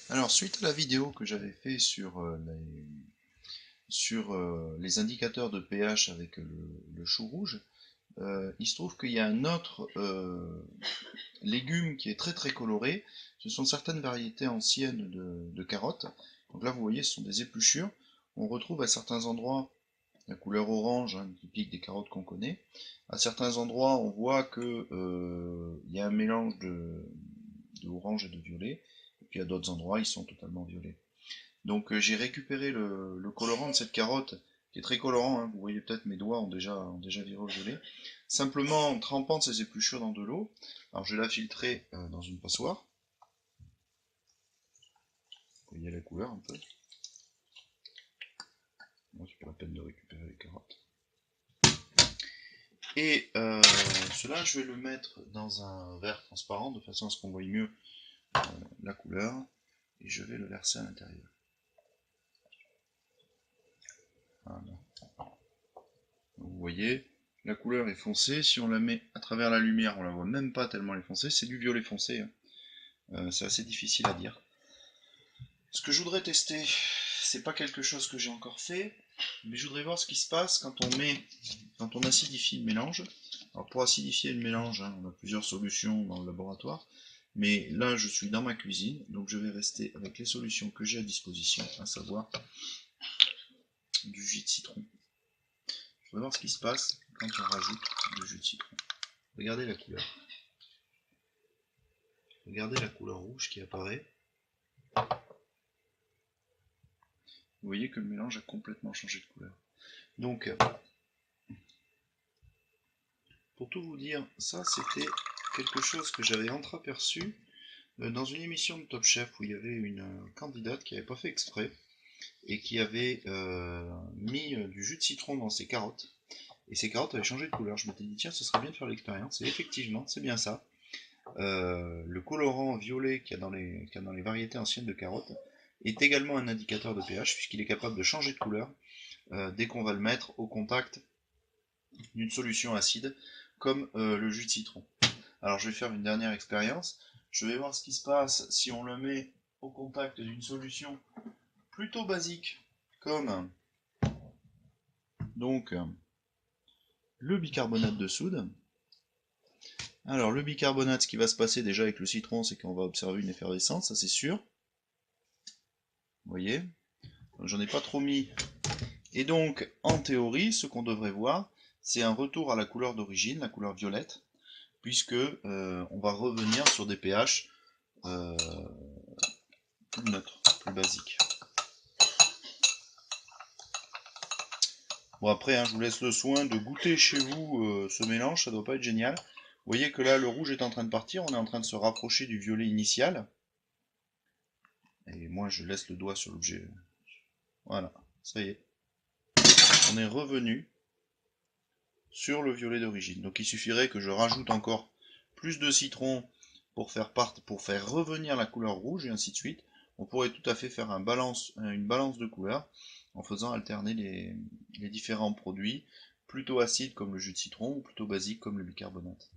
Alors, suite à la vidéo que j'avais fait sur les indicateurs de pH avec le chou rouge, il se trouve qu'il y a un autre légume qui est très très coloré. Ce sont certaines variétés anciennes de carottes. Donc là, vous voyez, ce sont des épluchures. On retrouve à certains endroits la couleur orange, hein, typique des carottes qu'on connaît. À certains endroits, on voit que il y a un mélange de orange et de violet. Et puis à d'autres endroits, ils sont totalement violets. Donc j'ai récupéré le colorant de cette carotte, qui est très colorant, hein, vous voyez peut-être mes doigts ont déjà viré au violet, simplement en trempant ces épluchures dans de l'eau. Alors je vais la filtrer dans une passoire, vous voyez la couleur un peu. Bon, c'est pas la peine de récupérer les carottes. Et cela, je vais le mettre dans un verre transparent, de façon à ce qu'on voie mieux la couleur, et je vais le verser à l'intérieur. Voilà. Vous voyez, la couleur est foncée. Si on la met à travers la lumière, on la voit même pas tellement elle est foncée. C'est du violet foncé, hein. C'est assez difficile à dire. Ce que je voudrais tester, c'est pas quelque chose que j'ai encore fait, mais je voudrais voir ce qui se passe quand on acidifie le mélange. Alors pour acidifier le mélange, hein, on a plusieurs solutions dans le laboratoire, mais là je suis dans ma cuisine, donc je vais rester avec les solutions que j'ai à disposition, à savoir du jus de citron. Je voudrais voir ce qui se passe quand on rajoute du jus de citron. Regardez la couleur. Regardez la couleur rouge qui apparaît. Vous voyez que le mélange a complètement changé de couleur. Donc, pour tout vous dire, ça c'était quelque chose que j'avais entreaperçu dans une émission de Top Chef où il y avait une candidate qui n'avait pas fait exprès et qui avait mis du jus de citron dans ses carottes. Et ces carottes avaient changé de couleur. Je m'étais dit, tiens, ce serait bien de faire l'expérience. Et effectivement, c'est bien ça. Le colorant violet qu'il y a dans les variétés anciennes de carottes est également un indicateur de pH puisqu'il est capable de changer de couleur dès qu'on va le mettre au contact d'une solution acide comme le jus de citron. Alors je vais faire une dernière expérience. Je vais voir ce qui se passe si on le met au contact d'une solution plutôt basique comme donc le bicarbonate de soude. Alors le bicarbonate, ce qui va se passer déjà avec le citron, c'est qu'on va observer une effervescence, ça c'est sûr. Vous voyez, j'en ai pas trop mis. Et donc, en théorie, ce qu'on devrait voir, c'est un retour à la couleur d'origine, la couleur violette, puisque on va revenir sur des pH plus neutres, plus basiques. Bon après, hein, je vous laisse le soin de goûter chez vous ce mélange, ça doit pas être génial. Vous voyez que là, le rouge est en train de partir, on est en train de se rapprocher du violet initial. Et moi, je laisse le doigt sur l'objet. Voilà, ça y est. On est revenu sur le violet d'origine. Donc il suffirait que je rajoute encore plus de citron pour faire revenir la couleur rouge et ainsi de suite. On pourrait tout à fait faire une balance de couleurs en faisant alterner les différents produits, plutôt acides comme le jus de citron ou plutôt basiques comme le bicarbonate.